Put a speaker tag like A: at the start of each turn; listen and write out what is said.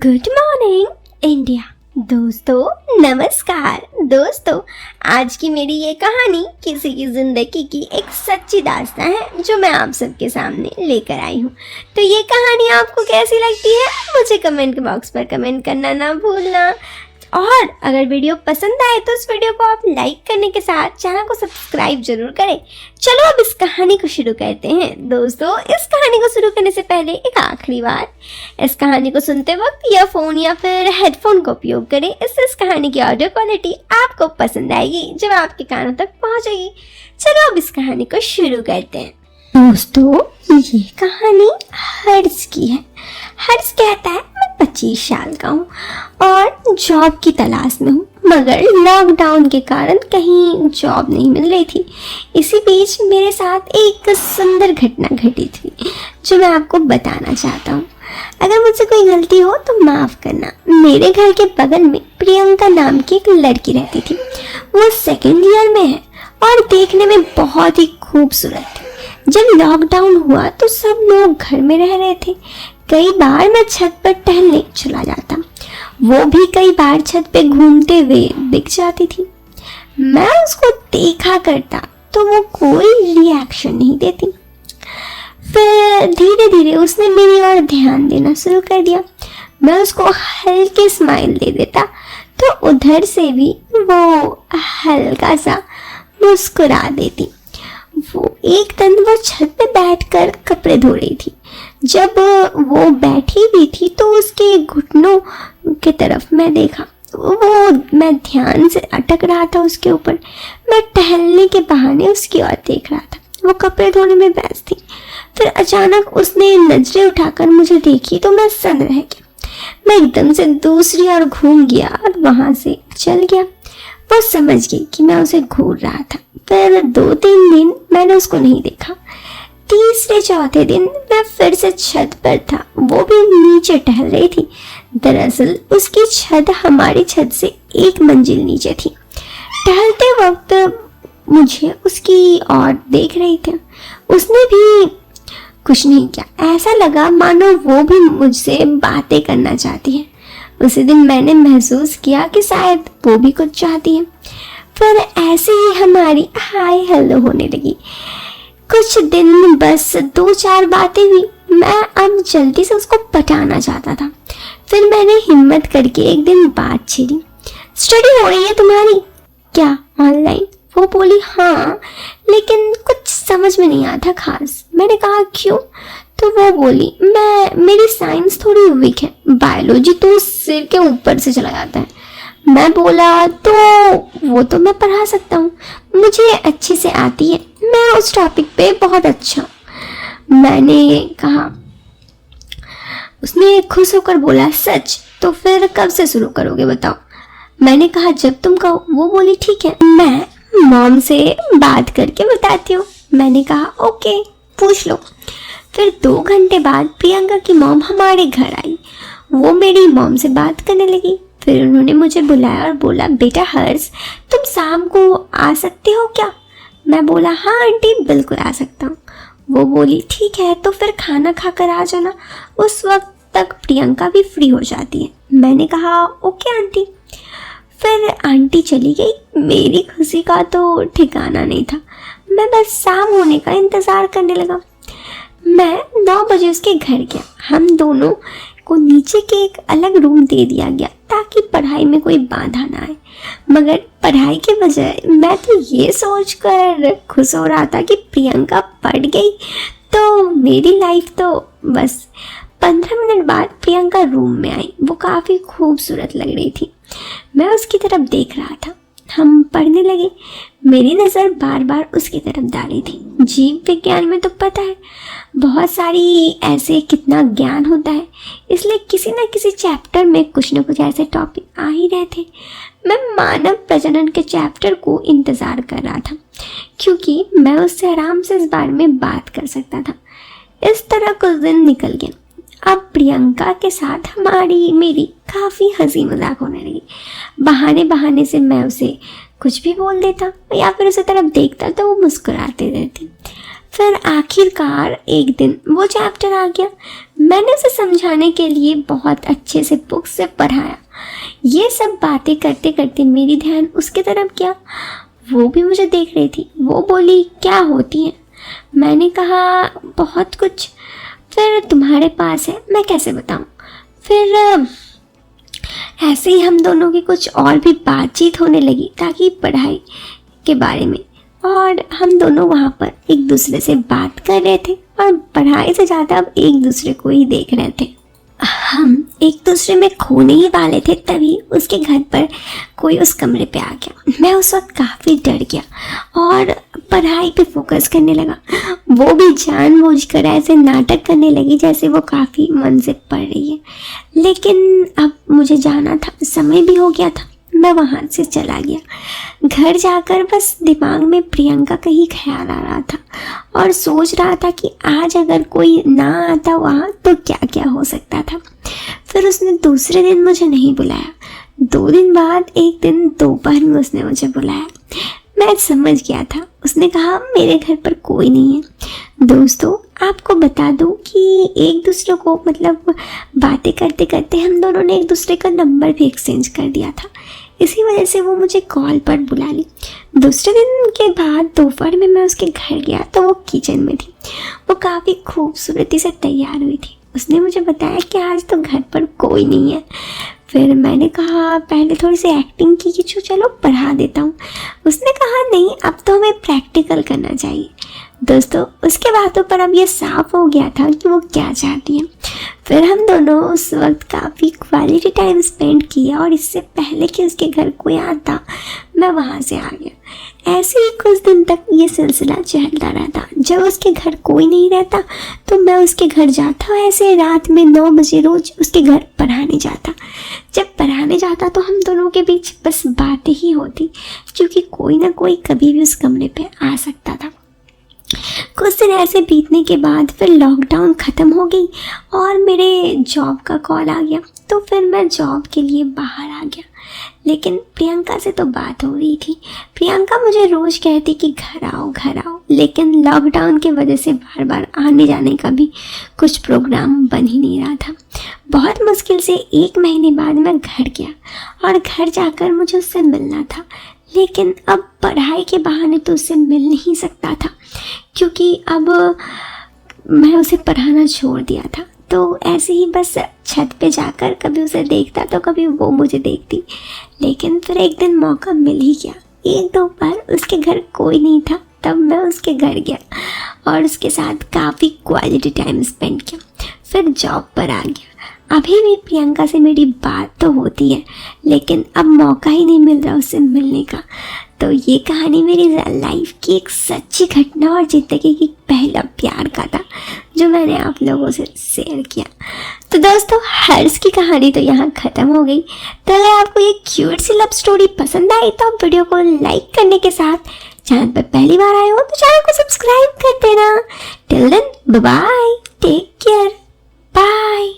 A: Good morning India. दोस्तों नमस्कार। दोस्तों आज की मेरी ये कहानी किसी की ज़िंदगी की एक सच्ची दास्तान है जो मैं आप सबके सामने लेकर आई हूँ। तो ये कहानी आपको कैसी लगती है मुझे कमेंट बॉक्स पर कमेंट करना ना भूलना। और अगर वीडियो पसंद आए तो इस वीडियो को आप लाइक करने के साथ चैनल को सब्सक्राइब जरूर करें। चलो अब इस कहानी को शुरू करते हैं। दोस्तों इस कहानी को शुरू करने से पहले एक आखिरी बार, इस कहानी को सुनते वक्त ईयरफोन या फिर हेडफोन का उपयोग करें। इससे इस कहानी की ऑडियो क्वालिटी आपको पसंद आएगी जब आपके कानों तक पहुंचेगी। चलो अब इस कहानी को शुरू करते हैं। दोस्तों ये कहानी हर्ष की है। हर्ष कहता है मैं 25 साल का हूँ और जॉब की तलाश में हूँ, मगर लॉकडाउन के कारण कहीं जॉब नहीं मिल रही थी। इसी बीच मेरे साथ एक सुंदर घटना घटी थी जो मैं आपको बताना चाहता हूँ। अगर मुझसे कोई गलती हो तो माफ़ करना। मेरे घर के बगल में प्रियंका नाम की एक लड़की रहती थी। वो सेकेंड ईयर में है और देखने में बहुत ही खूबसूरत थी। जब लॉकडाउन हुआ तो सब लोग घर में रह रहे थे। कई बार मैं छत पर टहलने चला जाता, वो भी कई बार छत पे घूमते हुए दिख जाती थी। मैं उसको देखा करता तो वो कोई रिएक्शन नहीं देती। फिर धीरे धीरे उसने मेरी ओर ध्यान देना शुरू कर दिया। मैं उसको हल्की स्माइल दे देता तो उधर से भी वो हल्का सा मुस्कुरा देती। एक दिन वो छत पे बैठकर कपड़े धो रही थी। जब वो बैठी भी थी तो उसके घुटनों की तरफ मैं देखा। मैं ध्यान से अटक रहा था उसके ऊपर। मैं टहलने के बहाने उसकी ओर देख रहा था। वो कपड़े धोने में व्यस्त थी। फिर अचानक उसने नजरें उठाकर मुझे देखी तो मैं सन्न रह गया। मैं एकदम से दूसरी ओर घूम गया और वहां से चल गया। वो समझ गई कि मैं उसे घूर रहा था। फिर 2-3 दिन मैंने उसको नहीं देखा। तीसरे चौथे दिन मैं फिर से छत पर था। वो भी नीचे टहल रही थी। दरअसल उसकी छत हमारी छत से 1 मंजिल नीचे थी। टहलते वक्त मुझे उसकी ओर देख रही थी। उसने भी कुछ नहीं किया। ऐसा लगा मानो वो भी मुझसे बातें करना चाहती है। उसी दिन मैंने महसूस किया कि शायद वो भी कुछ चाहती है। फिर ऐसे ही हमारी हाय हेलो होने लगी। कुछ दिन बस 2-4 बातें हुई। मैं अब जल्दी से उसको पटाना चाहता था। फिर मैंने हिम्मत करके एक दिन बात छेड़ी। स्टडी हो रही है तुम्हारी क्या ऑनलाइन? वो बोली हाँ, लेकिन कुछ समझ में नहीं आता खास। मैंने कहा क्यों? तो वो बोली मेरी साइंस थोड़ी वीक है, बायोलॉजी तो सिर के ऊपर से चला जाता है। मैं बोला तो वो तो मैं पढ़ा सकता हूँ, मुझे अच्छे से आती है, मैं उस टॉपिक पे बहुत अच्छा हूँ। मैंने कहा। उसने खुश होकर बोला सच? तो फिर कब से शुरू करोगे बताओ? मैंने कहा जब तुम कहो। वो बोली ठीक है, मैं मॉम से बात करके बताती हूँ। मैंने कहा ओके, पूछ लो। फिर 2 घंटे बाद प्रियंका की मॉम हमारे घर आई। वो मेरी मॉम से बात करने लगी। फिर उन्होंने मुझे बुलाया और बोला बेटा हर्ष, तुम शाम को आ सकते हो क्या? मैं बोला हाँ आंटी बिल्कुल आ सकता हूँ। वो बोली ठीक है, तो फिर खाना खाकर आ जाना, उस वक्त तक प्रियंका भी फ्री हो जाती है। मैंने कहा ओके आंटी। फिर आंटी चली गई। मेरी खुशी का तो ठिकाना नहीं था। मैं बस शाम होने का इंतज़ार करने लगा। मैं 9 बजे उसके घर गया। हम दोनों को नीचे के एक अलग रूम दे दिया गया ताकि पढ़ाई में कोई बाधा ना आए। मगर पढ़ाई के बजाय मैं तो ये सोचकर खुश हो रहा था कि प्रियंका पढ़ गई तो मेरी लाइफ तो बस। 15 मिनट बाद प्रियंका रूम में आई। वो काफ़ी खूबसूरत लग रही थी। मैं उसकी तरफ देख रहा था। हम पढ़ने लगे। मेरी नज़र बार बार उसकी तरफ डाली थी। जीव विज्ञान में तो पता है बहुत सारी ऐसे कितना ज्ञान होता है, इसलिए किसी न किसी चैप्टर में कुछ न कुछ ऐसे टॉपिक आ ही रहे थे। मैं मानव प्रजनन के चैप्टर को इंतज़ार कर रहा था क्योंकि मैं उससे आराम से इस बारे में बात कर सकता था। इस तरह कुछ दिन निकल गए। अब प्रियंका के साथ मेरी काफ़ी हंसी मजाक होने लगी। बहाने बहाने से मैं उसे कुछ भी बोल देता या फिर उसे तरफ देखता तो वो मुस्कुराते रहते। फिर आखिरकार एक दिन वो चैप्टर आ गया। मैंने उसे समझाने के लिए बहुत अच्छे से बुक से पढ़ाया। ये सब बातें करते करते मेरी ध्यान उसके तरफ गया। वो भी मुझे देख रही थी। वो बोली, क्या होती है? मैंने कहा, बहुत कुछ। फिर तुम्हारे पास है, मैं कैसे बताऊं? फिर ऐसे ही हम दोनों की कुछ और भी बातचीत होने लगी ताकि पढ़ाई के बारे में, और हम दोनों वहाँ पर एक दूसरे से बात कर रहे थे और पढ़ाई से ज़्यादा अब एक दूसरे को ही देख रहे थे। हम एक दूसरे में खोने ही वाले थे, तभी उसके घर पर कोई उस कमरे पे आ गया। मैं उस वक्त काफ़ी डर गया और पढ़ाई पे फोकस करने लगा। वो भी जानबूझकर ऐसे नाटक करने लगी जैसे वो काफ़ी मन से पढ़ रही है। लेकिन अब मुझे जाना था, समय भी हो गया था। मैं वहाँ से चला गया। घर जाकर बस दिमाग में प्रियंका का ही ख्याल आ रहा था और सोच रहा था कि आज अगर कोई ना आता वहाँ तो क्या क्या हो सकता था। फिर उसने दूसरे दिन मुझे नहीं बुलाया। 2 दिन बाद एक दिन दोपहर में उसने मुझे बुलाया। मैं समझ गया था। उसने कहा, मेरे घर पर कोई नहीं है। दोस्तों, आपको बता दूं कि एक दूसरे को मतलब बातें करते करते हम दोनों ने एक दूसरे का नंबर भी एक्सचेंज कर दिया था। इसी वजह से वो मुझे कॉल पर बुला ली। दूसरे दिन के बाद दोपहर में मैं उसके घर गया तो वो किचन में थी। वो काफ़ी खूबसूरती से तैयार हुई थी। उसने मुझे बताया कि आज तो घर पर कोई नहीं है। फिर मैंने कहा, पहले थोड़ी सी एक्टिंग की कि चलो पढ़ा देता हूँ। उसने कहा, नहीं, अब तो हमें प्रैक्टिकल करना चाहिए। दोस्तों, उसके बातों पर अब ये साफ हो गया था कि वो क्या चाहती है। फिर हम दोनों उस वक्त काफ़ी क्वालिटी टाइम स्पेंड किया और इससे पहले कि उसके घर कोई आता मैं वहाँ से आ गया। ऐसे ही कुछ दिन तक ये सिलसिला चलता रहता। जब उसके घर कोई नहीं रहता तो मैं उसके घर जाता। ऐसे रात में 9 बजे रोज उसके घर पढ़ाने जाता। जब पढ़ाने जाता तो हम दोनों के बीच बस बातें ही होती, क्योंकि कोई ना कोई कभी भी उस कमरे पे आ सकता था। कुछ दिन ऐसे बीतने के बाद फिर लॉकडाउन ख़त्म हो गई और मेरे जॉब का कॉल आ गया। तो फिर मैं जॉब के लिए बाहर आ गया। लेकिन प्रियंका से तो बात हो रही थी। प्रियंका मुझे रोज़ कहती कि घर आओ घर आओ, लेकिन लॉकडाउन की वजह से बार बार आने जाने का भी कुछ प्रोग्राम बन ही नहीं रहा था। बहुत मुश्किल से 1 महीने बाद मैं घर गया और घर जाकर मुझे उससे मिलना था। लेकिन अब पढ़ाई के बहाने तो उससे मिल नहीं सकता था, क्योंकि अब मैं उसे पढ़ाना छोड़ दिया था। तो ऐसे ही बस छत पे जाकर कभी उसे देखता तो कभी वो मुझे देखती। लेकिन फिर एक दिन मौका मिल ही गया। 1-2 बार उसके घर कोई नहीं था, तब मैं उसके घर गया और उसके साथ काफ़ी क्वालिटी टाइम स्पेंड किया। फिर जॉब पर आ गया। अभी भी प्रियंका से मेरी बात तो होती है, लेकिन अब मौका ही नहीं मिल रहा उससे मिलने का। तो ये कहानी मेरी लाइफ की एक सच्ची घटना और ज़िंदगी की पहला प्यार का था, जो मैंने आप लोगों से शेयर किया। तो दोस्तों, हर्ष की कहानी तो यहाँ ख़त्म हो गई। तो अगर आपको ये क्यूट सी लव स्टोरी पसंद आई तो आप वीडियो को लाइक करने के साथ चैनल पर पहली बार आए हो तो चैनल को सब्सक्राइब कर देना। Till then, bye bye, take care, bye.